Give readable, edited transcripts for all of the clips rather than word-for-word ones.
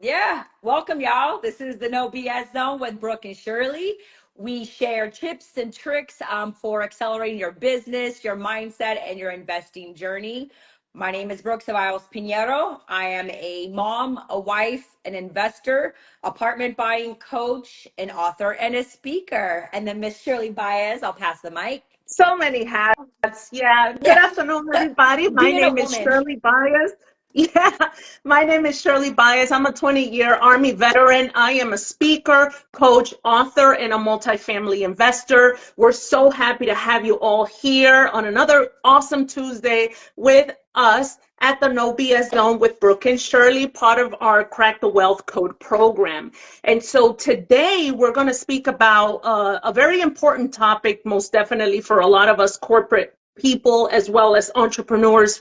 Yeah, welcome, y'all. This is the No BS Zone with Brooke and Shirley. We share tips and tricks for accelerating your business, your mindset, and your investing journey. My name is Brooke Ceballos Pinheiro. I am a mom, a wife, an investor, apartment buying coach, an author, and a speaker. And then Miss Shirley Baez, I'll pass the mic. So many hats. Yeah. Good Yeah, afternoon, everybody. My being a name is woman. Shirley Baez. Yeah, my name is Shirley Baez. I'm a 20-year Army veteran. I am a speaker, coach, author, and a multifamily investor. We're so happy to have you all here on another awesome Tuesday with us at the No BS Zone with Brooke and Shirley, part of our Crack the Wealth Code program. And so today we're going to speak about a very important topic, most definitely for a lot of us corporate people as well as entrepreneurs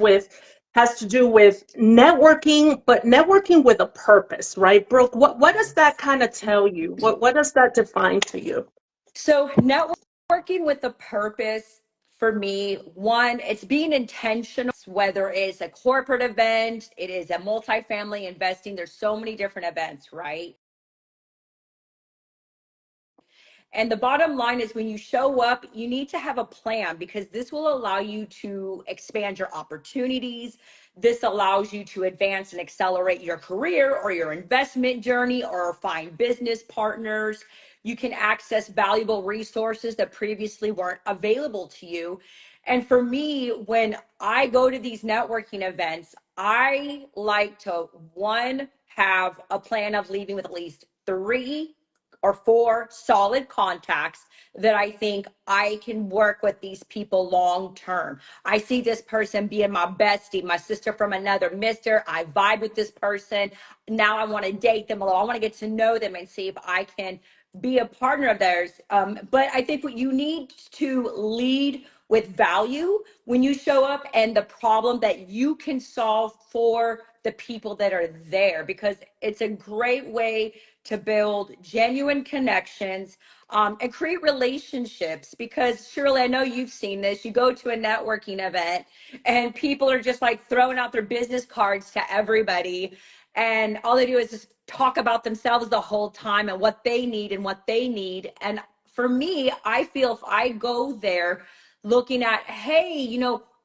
has to do with networking, but networking with a purpose, right, Brooke? What does that kind of tell you? What does that define to you? So, networking with a purpose for me, one, it's being intentional, whether it's a corporate event, it is a multifamily investing. There's so many different events, right? And the bottom line is when you show up, you need to have a plan because this will allow you to expand your opportunities. This allows you to advance and accelerate your career or your investment journey or find business partners. You can access valuable resources that previously weren't available to you. And for me, when I go to these networking events, I like to, one, have a plan of leaving with at least three or four solid contacts that I think I can work with these people long term. I see this person being my bestie, my sister from another mister. I vibe with this person. Now I want to date them. I want to get to know them and see if I can be a partner of theirs. But I think what you need to lead with value when you show up and the problem that you can solve for the people that are there, because it's a great way to build genuine connections and create relationships. Because Shirley, I know you've seen this. You go to a networking event and people are just like throwing out their business cards to everybody. And all they do is just talk about themselves the whole time and what they need and what they need. And for me, I feel if I go there looking at, hey,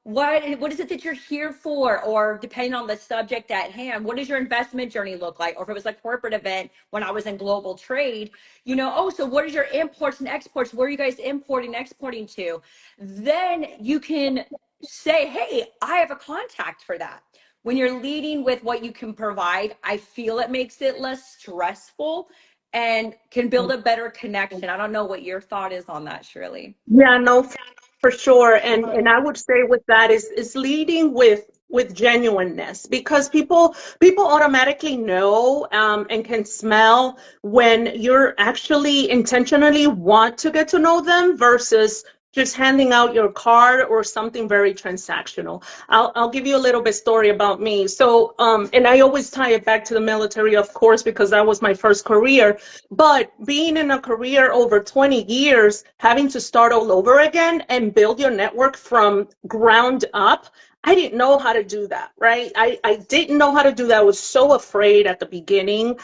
what is it that you're here for? Or depending on the subject at hand, what does your investment journey look like? Or if it was a corporate event when I was in global trade, oh, so what is your imports and exports? Where are you guys importing, exporting to? Then you can say, hey, I have a contact for that. When you're leading with what you can provide, I feel it makes it less stressful and can build a better connection. I don't know what your thought is on that, Shirley. Yeah, no, for sure. And I would say with that is leading with genuineness, because people automatically know and can smell when you're actually intentionally want to get to know them versus just handing out your card or something very transactional. I'll give you a little bit story about me. So and I always tie it back to the military, of course, because that was my first career. But being in a career over 20 years, having to start all over again and build your network from ground up, I didn't know how to do that, right? I didn't know how to do that. I was so afraid at the beginning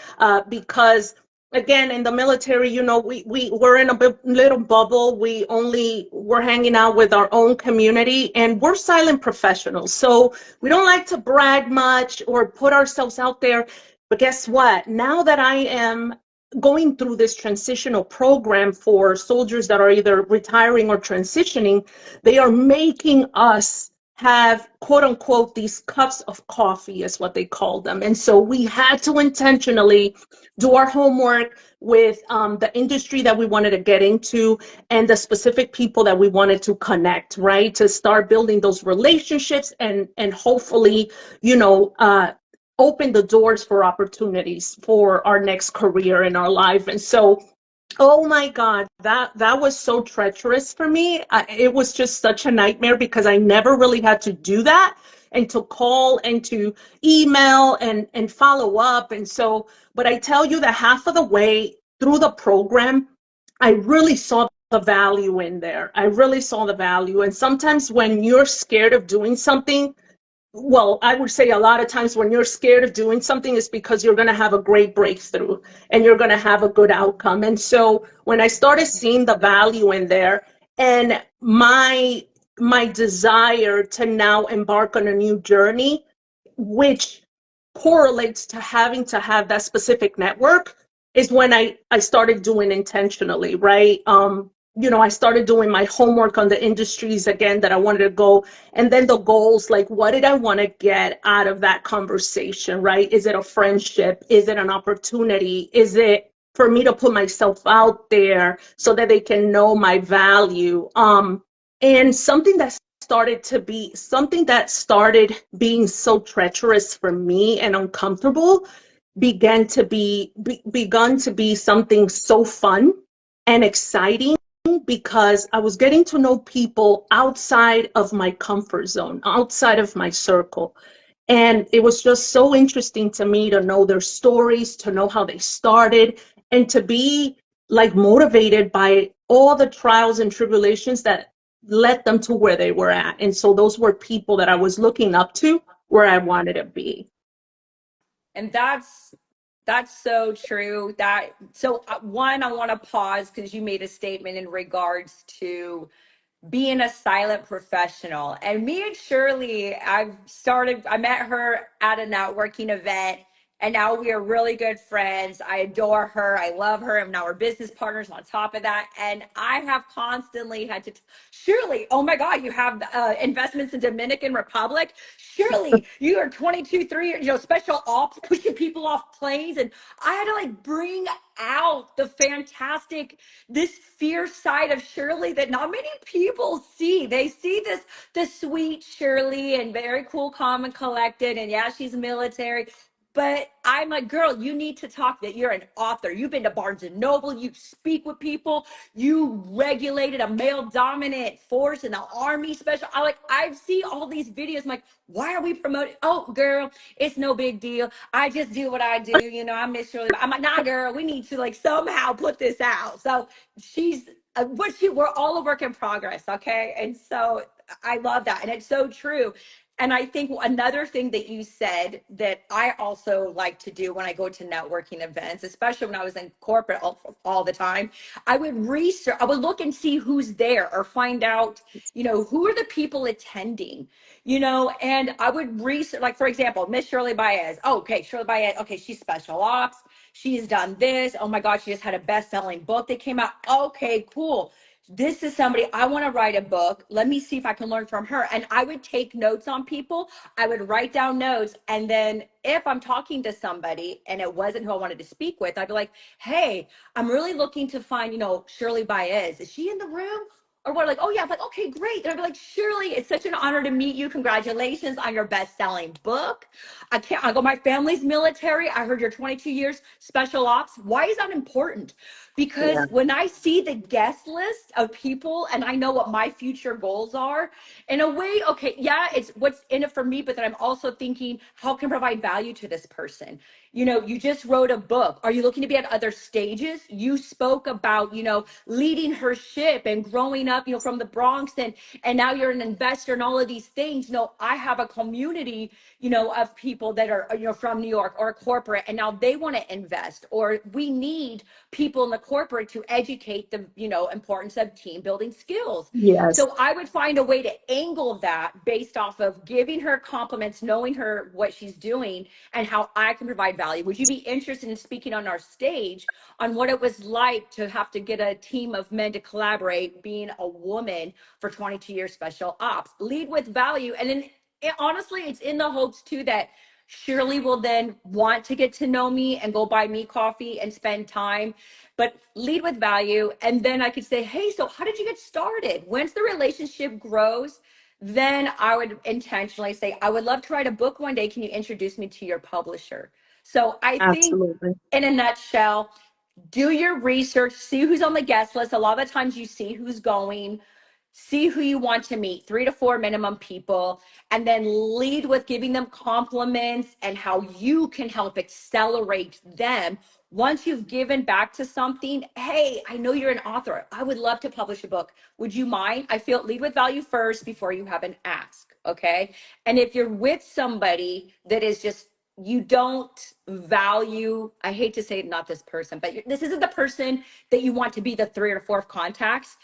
because again, in the military, we were in a little bubble. We're hanging out with our own community, and we're silent professionals. So we don't like to brag much or put ourselves out there. But guess what? Now that I am going through this transitional program for soldiers that are either retiring or transitioning, they are making us have, quote unquote, these cups of coffee, is what they call them. And so we had to intentionally do our homework with the industry that we wanted to get into and the specific people that we wanted to connect, right? To start building those relationships and hopefully, open the doors for opportunities for our next career in our life. And so, oh my God, that was so treacherous for me. It was just such a nightmare because I never really had to do that and to call and to email and follow up. And so, but I tell you that half of the way through the program, I really saw the value in there. I really saw the value. And sometimes when you're scared of doing something, well, I would say a lot of times when you're scared of doing something, it's because you're going to have a great breakthrough and you're going to have a good outcome. And so when I started seeing the value in there, and my desire to now embark on a new journey, which correlates to have that specific network, is when I started doing intentionally, right? I started doing my homework on the industries again that I wanted to go, and then the goals, like what did I want to get out of that conversation, right? Is it a friendship? Is it an opportunity? Is it for me to put myself out there so that they can know my value? And something that started being so treacherous for me and uncomfortable begun to be something so fun and exciting, because I was getting to know people outside of my comfort zone, outside of my circle. And it was just so interesting to me to know their stories, to know how they started, and to be like motivated by all the trials and tribulations that led them to where they were at. And so those were people that I was looking up to where I wanted to be. And that's so true. That so one, I want to pause because you made a statement in regards to being a silent professional. And me and Shirley, I met her at a networking event, and now we are really good friends. I adore her. I love her. And now we're business partners on top of that. And I have constantly had to, Shirley, oh my God, you have investments in Dominican Republic. Shirley, you are 22, 3, special ops, pushing people off planes. And I had to like bring out the fantastic, this fierce side of Shirley that not many people see. They see the sweet Shirley and very cool, calm, and collected. And yeah, she's military. But I'm like, girl, you need to talk that you're an author. You've been to Barnes and Noble. You speak with people. You regulated a male dominant force in the army special. I see all these videos. I'm like, why are we promoting? Oh, girl, it's no big deal. I just do what I do. I miss Shirley. I'm like, nah, girl, we need to like somehow put this out. So she's we're all a work in progress. Okay. And so I love that. And it's so true. And I think another thing that you said that I also like to do when I go to networking events, especially when I was in corporate all the time, I would look and see who's there or find out, who are the people attending, and I would research, like, for example, Miss Shirley Baez. Oh, okay, Shirley Baez. Okay, she's special ops. She's done this. Oh my God, she just had a best-selling book that came out. Okay, cool. This is somebody I want to write a book. Let me see if I can learn from her. And I would take notes on people. I would write down notes. And then if I'm talking to somebody and it wasn't who I wanted to speak with, I'd be like, hey, I'm really looking to find, Shirley Baez. Is she in the room? Or what? Like, oh yeah. I'm like, okay, great. And I'd be like, Shirley, it's such an honor to meet you. Congratulations on your best-selling book. I go, my family's military. I heard you're 22 years special ops. Why is that important? Because Yeah. when I see the guest list of people and I know what my future goals are, in a way, okay, yeah, it's what's in it for me, but then I'm also thinking, how can I provide value to this person? You just wrote a book. Are you looking to be at other stages? You spoke about, leading her ship and growing up, from the Bronx, and now you're an investor and all of these things. I have a community, of people that are, from New York or corporate, and now they want to invest, or we need people in the corporate to educate the, importance of team building skills. Yes. So I would find a way to angle that based off of giving her compliments, knowing her what she's doing and how I can provide value. Would you be interested in speaking on our stage on what it was like to have to get a team of men to collaborate, being a woman for 22 years special ops? Lead with value. And then honestly, it's in the hopes too that Shirley will then want to get to know me and go buy me coffee and spend time, but lead with value. And then I could say, hey, so how did you get started? Once the relationship grows, then I would intentionally say, I would love to write a book one day. Can you introduce me to your publisher? So I think Absolutely. in a nutshell, do your research, see who's on the guest list. A lot of the times you see who's going, see who you want to meet, 3 to 4 minimum people, and then lead with giving them compliments and how you can help accelerate them Once you've given back to something, hey, I know you're an author. I would love to publish a book. Would you mind? I feel lead with value first before you have an ask. Okay. And if you're with somebody that is just, you don't value, I hate to say not this person, but this isn't the person that you want to be the third or fourth contacts.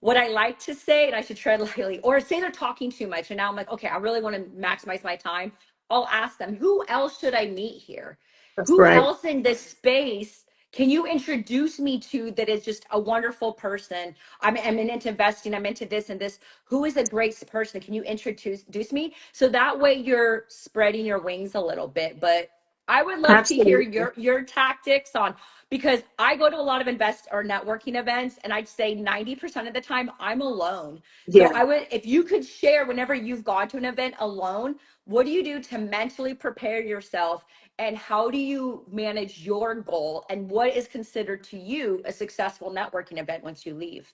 What I like to say, and I should tread lightly, or say they're talking too much, and now I'm like, okay, I really want to maximize my time. I'll ask them, who else should I meet here? That's Who right. else in this space can you introduce me to that is just a wonderful person? I'm into investing, I'm into this and this. Who is a great person? Can you introduce me? So that way you're spreading your wings a little bit. But I would love to hear Absolutely. your tactics on, because I go to a lot of invest or networking events, and I'd say 90% of the time I'm alone. So Yeah. I would, if you could share whenever you've gone to an event alone, what do you do to mentally prepare yourself, and how do you manage your goal, and what is considered to you a successful networking event once you leave?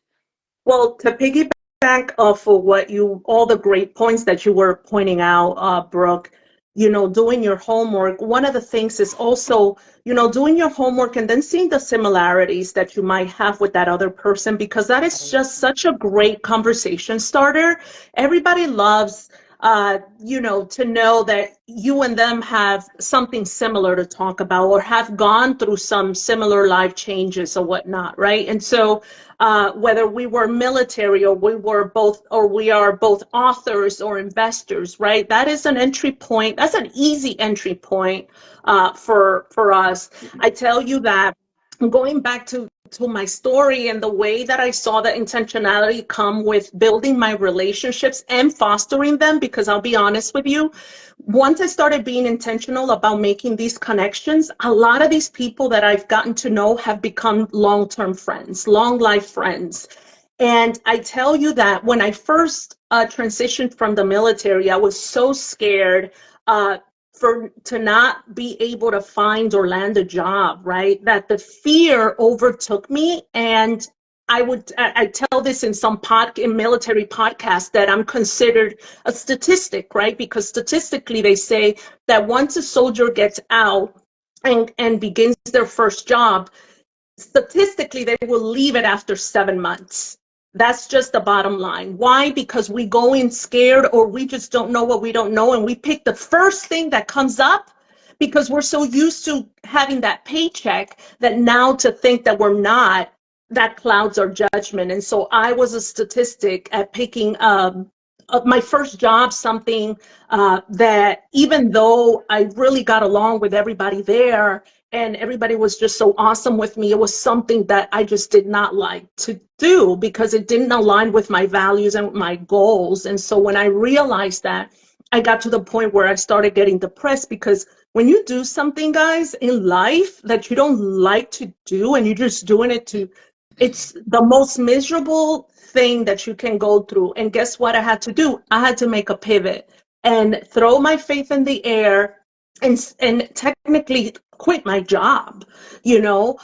Well, to piggyback off of what you, all the great points that you were pointing out, Brooke, doing your homework, one of the things is also, doing your homework and then seeing the similarities that you might have with that other person, because that is just such a great conversation starter. Everybody loves, to know that you and them have something similar to talk about or have gone through some similar life changes or whatnot, right? And so, whether we were military or we are both authors or investors, right? That is an entry point. That's an easy entry point for us. I tell you that, going back to my story and the way that I saw the intentionality come with building my relationships and fostering them, because I'll be honest with you, once I started being intentional about making these connections, a lot of these people that I've gotten to know have become long-term friends, long life friends. And I tell you that when I first transitioned from the military, I was so scared uh, to not be able to find or land a job, right? That the fear overtook me. And I tell this in some in military podcasts that I'm considered a statistic, right? Because statistically they say that once a soldier gets out and begins their first job, statistically they will leave it after 7 months. That's just the bottom line. Why? Because we go in scared, or we just don't know what we don't know, and we pick the first thing that comes up because we're so used to having that paycheck that now to think that we're not, that clouds our judgment. And so I was a statistic at picking my first job, something that even though I really got along with everybody there, and everybody was just so awesome with me, it was something that I just did not like to do because it didn't align with my values and my goals. And so when I realized that, I got to the point where I started getting depressed, because when you do something, guys, in life that you don't like to do and you're just doing it to, it's the most miserable thing that you can go through. And guess what I had to do? I had to make a pivot and throw my faith in the air and technically quit my job, you know.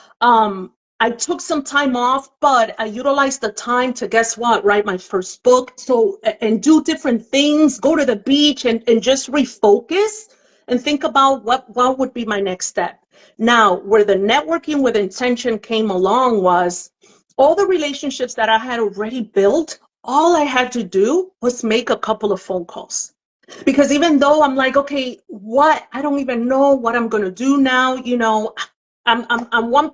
I took some time off, but I utilized the time to, guess what, write my first book. So, and do different things, go to the beach and just refocus and think about what would be my next step. Now, where the networking with intention came along was all the relationships that I had already built. All I had to do was make a couple of phone calls, because even though I'm like, okay, what, I don't even know what I'm going to do now, I'm one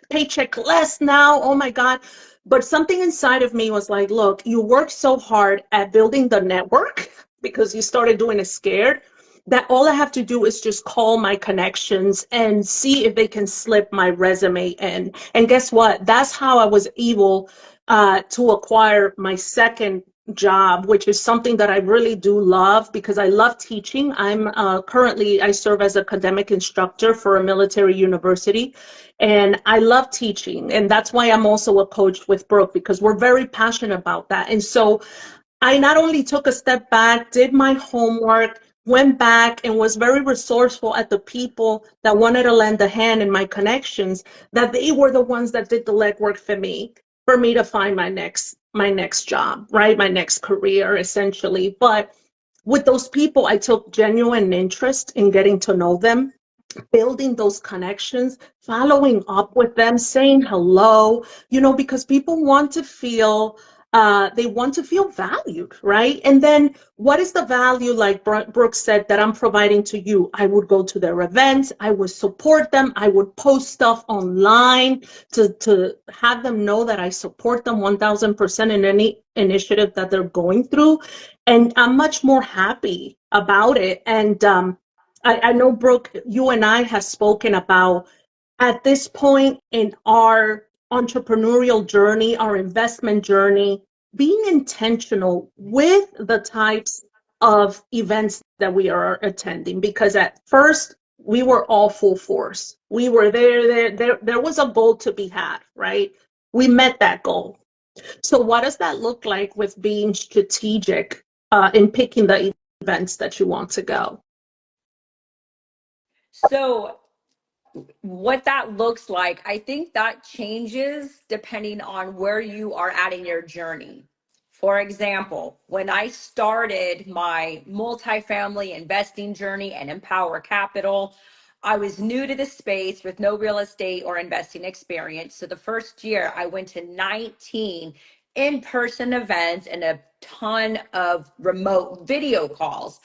paycheck less now, oh my God. But something inside of me was like, look, you worked so hard at building the network because you started doing it scared, that all I have to do is just call my connections and see if they can slip my resume in. And guess what? That's how I was able to acquire my second job, which is something that I really do love because I love teaching. I'm currently, I serve as academic instructor for a military university, and I love teaching. And that's why I'm also a coach with Brooke, because we're very passionate about that. And so I not only took a step back, did my homework, went back and was very resourceful at the people that wanted to lend a hand in my connections, that they were the ones that did the legwork for me to find my next job, right? My next career, essentially. But with those people, I took genuine interest in getting to know them. building those connections, following up with them, saying hello, because people want to feel they want to feel valued, right? And then what is the value, like Brooke said, that I'm providing to you? I would go to their events, I would support them, I would post stuff online to have them know that I support them 1000% in any initiative that they're going through. And I'm much more happy about it. And I know, Brooke, you and I have spoken about at this point in our entrepreneurial journey, our investment journey, being intentional with the types of events that we are attending. Because at first, we were all full force. We were there was a goal to be had, right? We met that goal. So, what does that look like with being strategic in picking the events that you want to go? So what that looks like, I think that changes depending on where you are at in your journey. For example, when I started my multifamily investing journey and Empower Capital, I was new to the space with no real estate or investing experience. So the first year I went to 19 in-person events and a ton of remote video calls.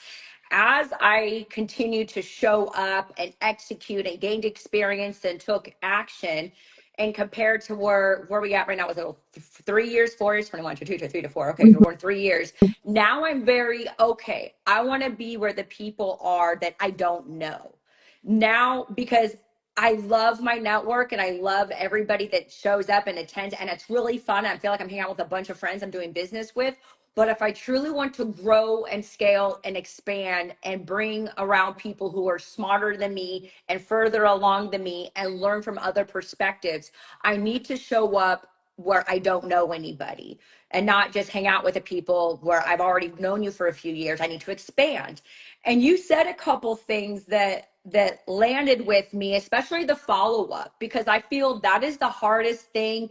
As I continued to show up and execute and gained experience and took action, and compared to where we at right now, was it 3 years, 4 years, 21, 22, 23 to 4. Okay, so we're in 3 years. Now I'm very okay. I want to be where the people are that I don't know. Now, because I love my network and I love everybody that shows up and attends, and it's really fun. I feel like I'm hanging out with a bunch of friends I'm doing business with. But if I truly want to grow and scale and expand and bring around people who are smarter than me and further along than me and learn from other perspectives, I need to show up where I don't know anybody and not just hang out with the people where I've already known you for a few years. I need to expand. And you said a couple things that landed with me, especially the follow up, because I feel that is the hardest thing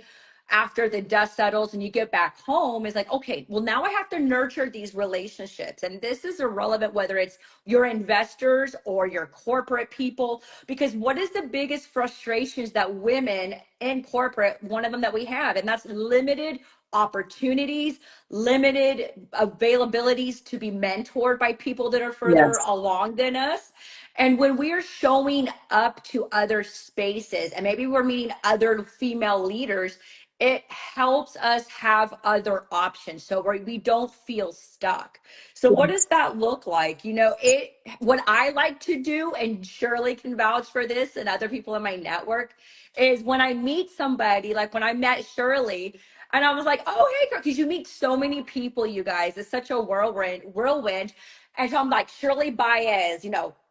after the dust settles and you get back home. Is like, okay, well, now I have to nurture these relationships. And this is irrelevant whether it's your investors or your corporate people, because what is the biggest frustrations that women in corporate, one of them that we have, and that's limited opportunities, limited availabilities to be mentored by people that are further Yes. along than us. And when we're showing up to other spaces and maybe we're meeting other female leaders, it helps us have other options so we don't feel stuck. So what does Yes. that look like? What I like to do, and Shirley can vouch for this and other people in my network, is when I meet somebody, like when I met Shirley, and I was like, oh, hey, girl, because you meet so many people, you guys. It's such a whirlwind. And so I'm like, Shirley Baez,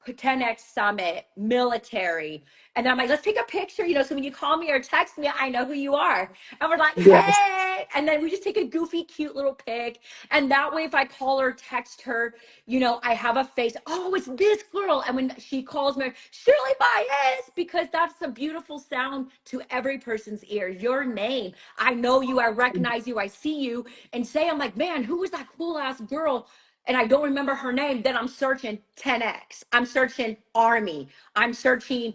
10X Summit, military. And then I'm like, let's take a picture, so when you call me or text me, I know who you are. And we're like, Yes. hey. And then we just take a goofy, cute little pic. And that way, if I call her, text her, I have a face. Oh, it's this girl. And when she calls me, Shirley Baez, because that's a beautiful sound to every person's ear. Your name. I know you. I recognize you. I see you. And say, I'm like, man, who was that cool ass girl? And I don't remember her name, then I'm searching 10X. I'm searching Army. I'm searching,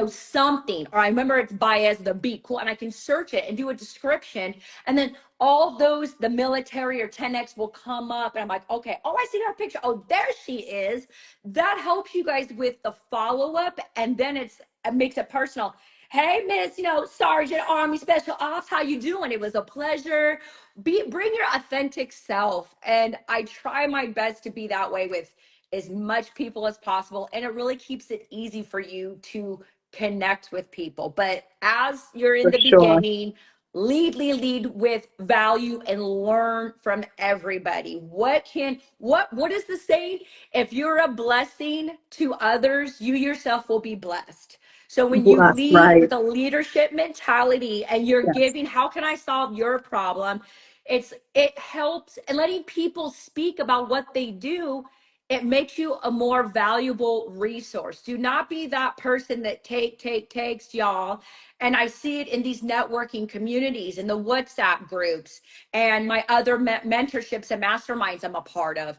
something. Or I remember it's Baez the beat. Cool. And I can search it and do a description. And then all those, the military or 10X will come up. And I'm like, okay, oh, I see her picture. Oh, there she is. That helps you guys with the follow-up. And then it makes it personal. Hey, Miss, Sergeant Army Special Ops, how you doing? It was a pleasure. Bring your authentic self, and I try my best to be that way with as much people as possible, and it really keeps it easy for you to connect with people. But as you're in For the sure. beginning, lead with value and learn from everybody. What is the saying? If you're a blessing to others, you yourself will be blessed. So when you That's lead right. with a leadership mentality and you're Yes. giving, how can I solve your problem? It helps, and letting people speak about what they do it makes you a more valuable resource. Do not be that person that takes, y'all. And I see it in these networking communities, in the WhatsApp groups, and my other mentorships and masterminds I'm a part of.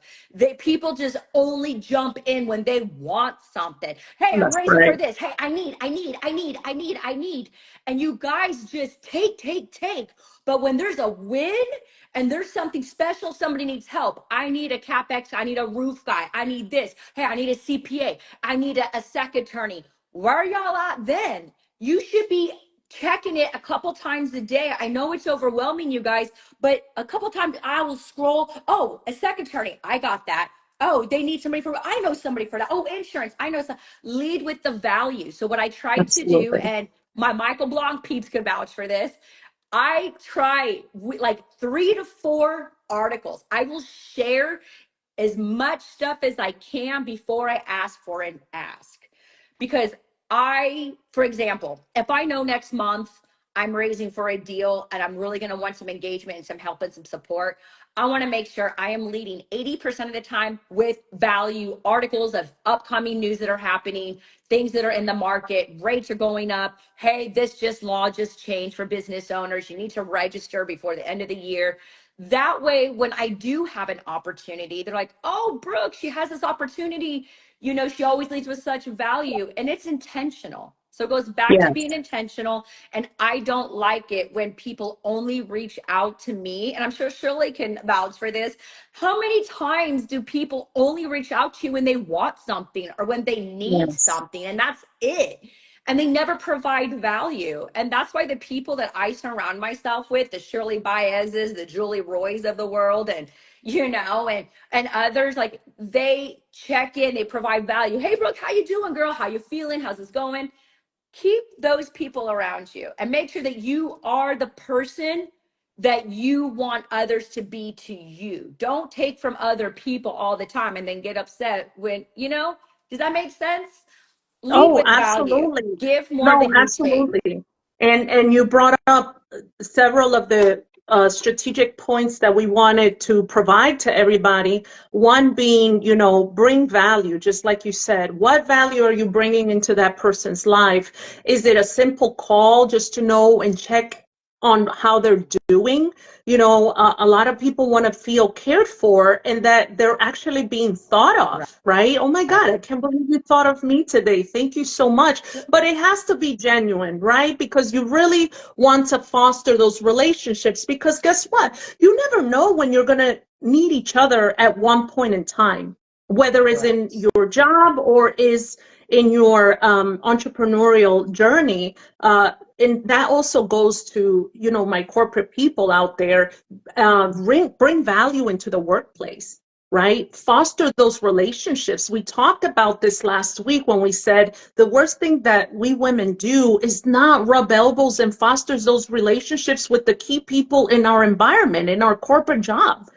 People just only jump in when they want something. Hey, I'm That's raising for right. this. Hey, I need. And you guys just take. But when there's a win, and there's something special, somebody needs help. I need a CapEx, I need a roof guy, I need this. Hey, I need a CPA, I need a SEC attorney. Where are y'all at then? You should be checking it a couple times a day. I know it's overwhelming, you guys, but a couple times I will scroll. Oh, a SEC attorney, I got that. Oh, they need somebody for, I know somebody for that. Oh, insurance, I know some. Lead with the value. So what I try to do, Absolutely. and my Michael Blanc peeps can vouch for this, I try like 3 to 4 articles. I will share as much stuff as I can before I ask for an ask. Because for example, if I know next month I'm raising for a deal and I'm really going to want some engagement and some help and some support, I want to make sure I am leading 80% of the time with value articles of upcoming news that are happening, things that are in the market, rates are going up. Hey, this law just changed for business owners. You need to register before the end of the year. That way, when I do have an opportunity, they're like, oh, Brooke, she has this opportunity. She always leads with such value, and it's intentional. So it goes back to Yes. being intentional. And I don't like it when people only reach out to me. And I'm sure Shirley can vouch for this. How many times do people only reach out to you when they want something or when they need Yes. something? And that's it. And they never provide value. And that's why the people that I surround myself with, the Shirley Baez's, the Julie Roys of the world, and and others, like, they check in, they provide value. Hey, Brooke, how you doing, girl? How you feeling? How's this going? Keep those people around you and make sure that you are the person that you want others to be to you. Don't take from other people all the time and then get upset when, does that make sense? Lead Oh, with value. absolutely. Give more No, than you take. absolutely. And you brought up several of the strategic points that we wanted to provide to everybody. One being, bring value, just like you said. What value are you bringing into that person's life? Is it a simple call just to know and check on how they're doing? A lot of people want to feel cared for and that they're actually being thought Right. of, right? Oh my God, I can't believe you thought of me today. Thank you so much. But it has to be genuine, right? Because you really want to foster those relationships because guess what? You never know when you're going to need each other at one point in time, whether it's in Correct. your job or is in your entrepreneurial journey. And that also goes to, my corporate people out there. Bring value into the workplace, right? Foster those relationships. We talked about this last week when we said the worst thing that we women do is not rub elbows and fosters those relationships with the key people in our environment, in our corporate job.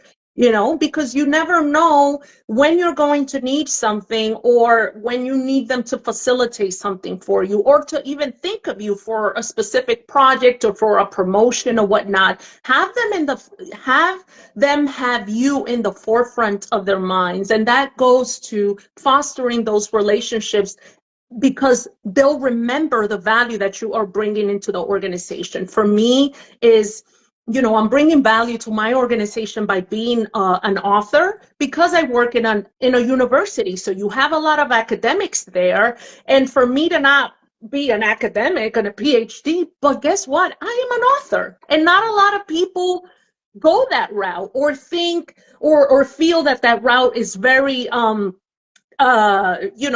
Because you never know when you're going to need something or when you need them to facilitate something for you or to even think of you for a specific project or for a promotion or whatnot. Have them have you in the forefront of their minds. And that goes to fostering those relationships because they'll remember the value that you are bringing into the organization. For me is, I'm bringing value to my organization by being an author because I work in a university. So you have a lot of academics there. And for me to not be an academic and a PhD, but guess what? I am an author. And not a lot of people go that route or think or feel that route is very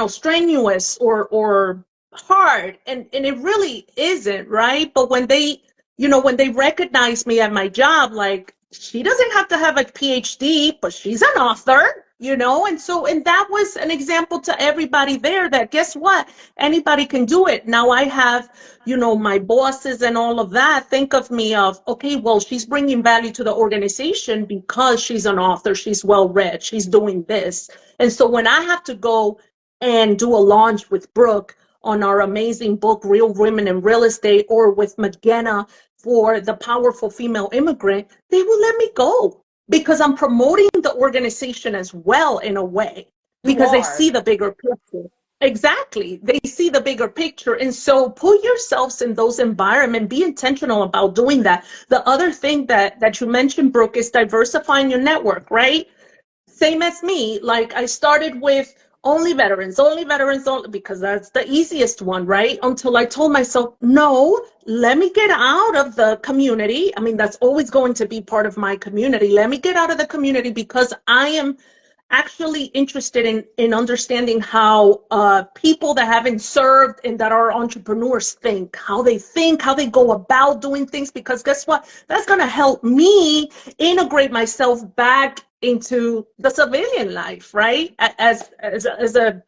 strenuous or hard, and it really isn't, right? But when they recognize me at my job, like, she doesn't have to have a PhD, but she's an author, and that was an example to everybody there that guess what, anybody can do it. Now I have, my bosses and all of that think of me of, okay, well, she's bringing value to the organization because she's an author, she's well read, she's doing this. And so when I have to go and do a launch with Brooke on our amazing book, Real Women in Real Estate, or with McGenna for the powerful female immigrant, they will let me go because I'm promoting the organization as well in a way. You because they see are. the bigger picture. Exactly. They see the bigger picture. And so put yourselves in those environments, be intentional about doing that. The other thing that you mentioned, Brooke, is diversifying your network, right? Same as me. Like I started with only veterans, only, because that's the easiest one, right? Until I told myself, no, let me get out of the community. I mean, that's always going to be part of my community. Let me get out of the community because I am actually interested in understanding how people that haven't served and that are entrepreneurs think, how they go about doing things. Because guess what? That's going to help me integrate myself back into the civilian life, right? As a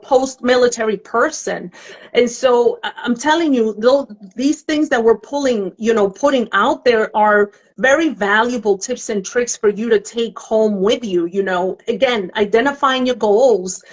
post-military person. And so I'm telling you, these things that we're putting out there are very valuable tips and tricks for you to take home with you. Again, identifying your goals,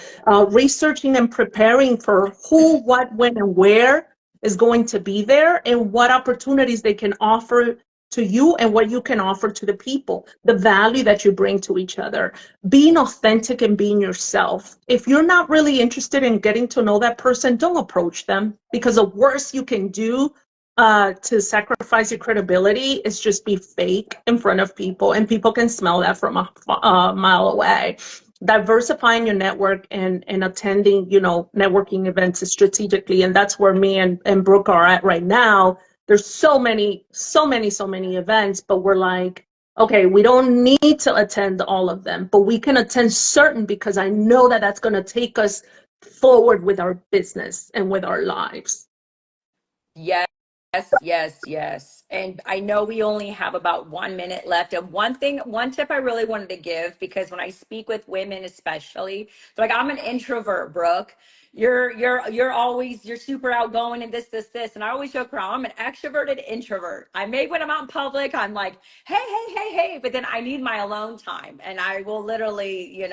researching and preparing for who, what, when, and where is going to be there, and what opportunities they can offer to you and what you can offer to the people, the value that you bring to each other, being authentic and being yourself. If you're not really interested in getting to know that person, don't approach them, because the worst you can do to sacrifice your credibility is just be fake in front of people, and people can smell that from a mile away. Diversifying your network and attending, networking events strategically, and that's where me and Brooke are at right now. There's so many events, but we're like, okay, we don't need to attend all of them, but we can attend certain, because I know that that's going to take us forward with our business and with our lives. Yes, yes, yes. And I know we only have about 1 minute left. And one tip I really wanted to give, because when I speak with women, especially, they're like, I'm an introvert, Brooke. You're super outgoing and this. And I always joke around, I'm an extroverted introvert. I may when I'm out in public, I'm like, hey, but then I need my alone time. And I will literally,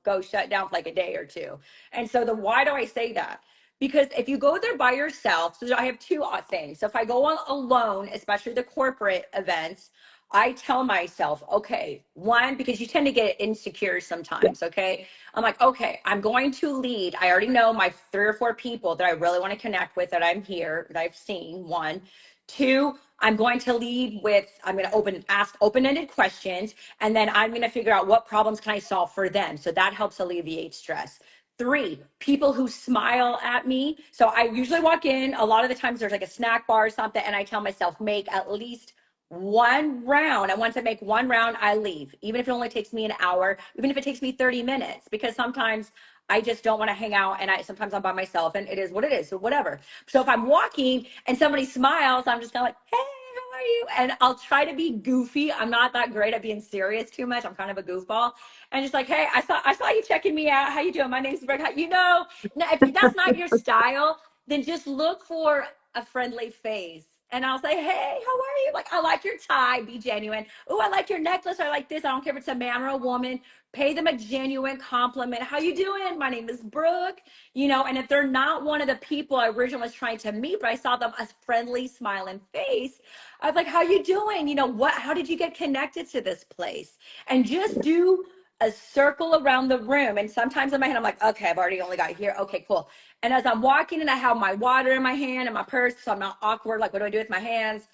go shut down for like a day or two. And so why do I say that? Because if you go there by yourself, so I have two things. So if I go on alone, especially the corporate events, I tell myself, okay, one, because you tend to get insecure Yeah. sometimes, okay? I'm like, okay, I'm going to lead. I already know my 3 or 4 people that I really want to connect with, that I'm here, that I've seen, one. Two, I'm going to lead with, I'm going to ask open-ended questions, and then I'm going to figure out what problems can I solve for them. So that helps alleviate stress. Three, people who smile at me. So I usually walk in, a lot of the times there's like a snack bar or something, and I tell myself, make at least one round. And once I make one round, I leave, even if it only takes me an hour, even if it takes me 30 minutes, because sometimes I just don't want to hang out, and sometimes I'm by myself, and it is what it is. So whatever. So if I'm walking and somebody smiles, I'm just kind of like, hey, how are you? And I'll try to be goofy. I'm not that great at being serious too much. I'm kind of a goofball, and just like, hey, I saw you checking me out. How you doing? My name's Brooke. Now if that's not your style, then just look for a friendly face. And I'll say, hey, how are you? Like, I like your tie. Be genuine. Oh, I like your necklace. I like this. I don't care if it's a man or a woman. Pay them a genuine compliment. How you doing? My name is Brooke. And if they're not one of the people I originally was trying to meet, but I saw them a friendly, smiling face, I was like, how you doing? How did you get connected to this place? And just do a circle around the room. And sometimes in my head, I'm like, okay, I've already only got here. Okay, cool. And as I'm walking and I have my water in my hand and my purse, so I'm not awkward. Like, what do I do with my hands?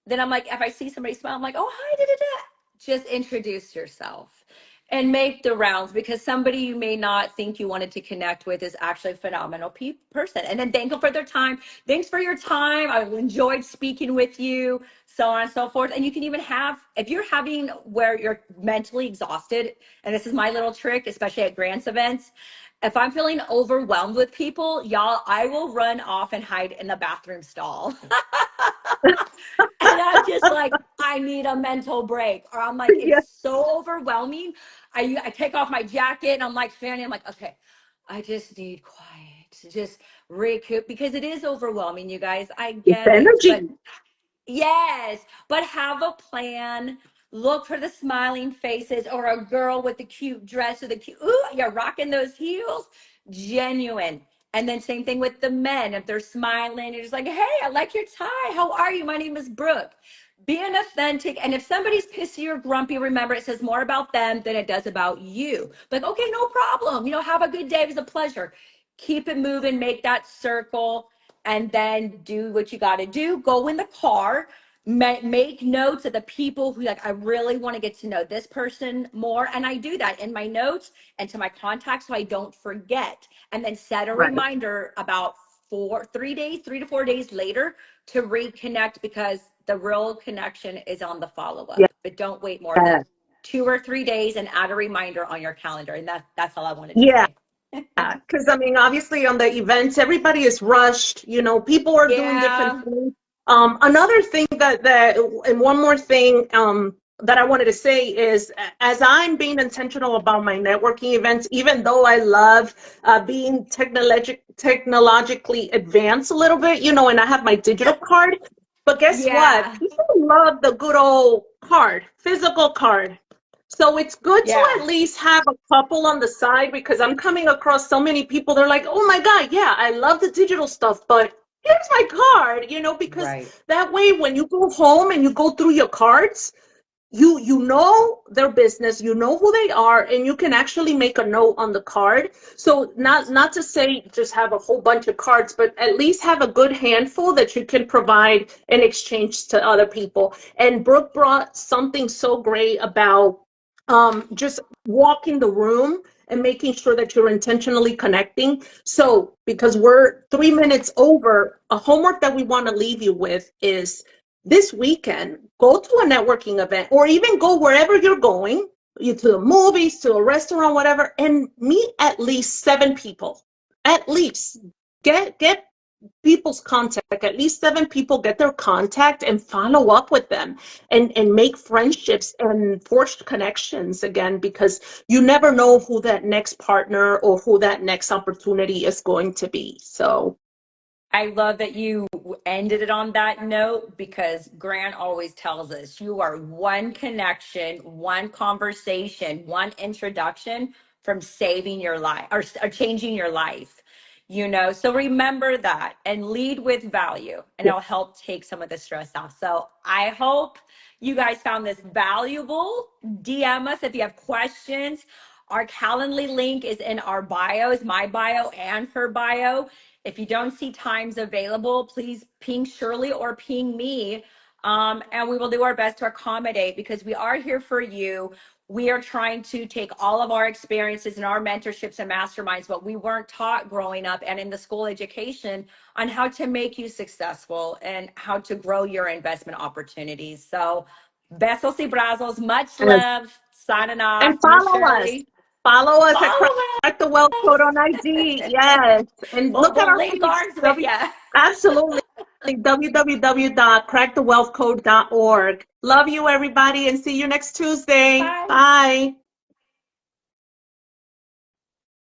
Then I'm like, if I see somebody smile, I'm like, oh, hi, da, da, da. Just introduce yourself and make the rounds, because somebody you may not think you wanted to connect with is actually a phenomenal person. And then thank them for their time. Thanks for your time. I enjoyed speaking with you, so on and so forth. And you can even if you're having where you're mentally exhausted, and this is my little trick, especially at grants events, if I'm feeling overwhelmed with people, y'all, I will run off and hide in the bathroom stall. And I'm just like, I need a mental break. Or I'm like, it's Yeah. so overwhelming. I take off my jacket and I'm like fanning. I'm like, okay, I just need quiet to just recoup, because it is overwhelming, you guys. I It's get it. But energy. yes, but have a plan. Look for the smiling faces, or a girl with the cute dress or the cute, ooh, you're rocking those heels. Genuine. And then same thing with the men. If they're smiling, you're just like, hey, I like your tie. How are you? My name is Brooke. being authentic. And if somebody's pissy or grumpy, remember it says more about them than it does about you. Like, okay, no problem. Have a good day. It was a pleasure. Keep it moving, make that circle, and then do what you got to do. Go in the car, make notes of the people who, like, I really want to get to know this person more. And I do that in my notes and to my contacts so I don't forget. And then set a Right. reminder about 3 days, 3 to 4 days later to reconnect, because the real connection is on the follow Yeah. up. But don't wait more than 2 or 3 days and add a reminder on your calendar. And that's all I wanted to Yeah. say. Because I mean, obviously on the events, everybody is rushed. People are doing different Yeah. things. Another thing and one more thing that I wanted to say is, as I'm being intentional about my networking events, even though I love being technologically advanced a little bit, and I have my digital card. But guess what? Yeah. People love the good old card, physical card. So it's good to Yeah. at least have a couple on the side, because I'm coming across so many people. They're like, oh my God, yeah, I love the digital stuff, but here's my card, because Right. that way when you go home and you go through your cards, you know their business, you know who they are, and you can actually make a note on the card. So not to say just have a whole bunch of cards, but at least have a good handful that you can provide in exchange to other people. And Brooke brought something so great about just walking the room and making sure that you're intentionally connecting. So because we're 3 minutes over, a homework that we want to leave you with is, this weekend, go to a networking event, or even go wherever you're going, you to the movies, to a restaurant, whatever, and meet at least 7 people. At least get people's contact. At least 7 people, get their contact and follow up with them, and make friendships and forge connections again, because you never know who that next partner or who that next opportunity is going to be. So I love that you ended it on that note, because Grant always tells us you are one connection, one conversation, one introduction from saving your life, or changing your life. So remember that and lead with value, and it'll help take some of the stress off. So I hope you guys found this valuable. DM us if you have questions. Our Calendly link is in our bios, my bio and her bio. If you don't see times available, please ping Shirley or ping me, and we will do our best to accommodate, because we are here for you. We are trying to take all of our experiences and our mentorships and masterminds, what we weren't taught growing up and in the school education, on how to make you successful and how to grow your investment opportunities. So, besos y brazos, much love. Signing And off, Miss follow us. Shirley. Follow us at Follow Crack the Wealth Code on IG. Yes. And look at we'll our link page. arms with you. Absolutely. www.crackthewealthcode.org. Love you, everybody, and see you next Tuesday. Bye. Bye.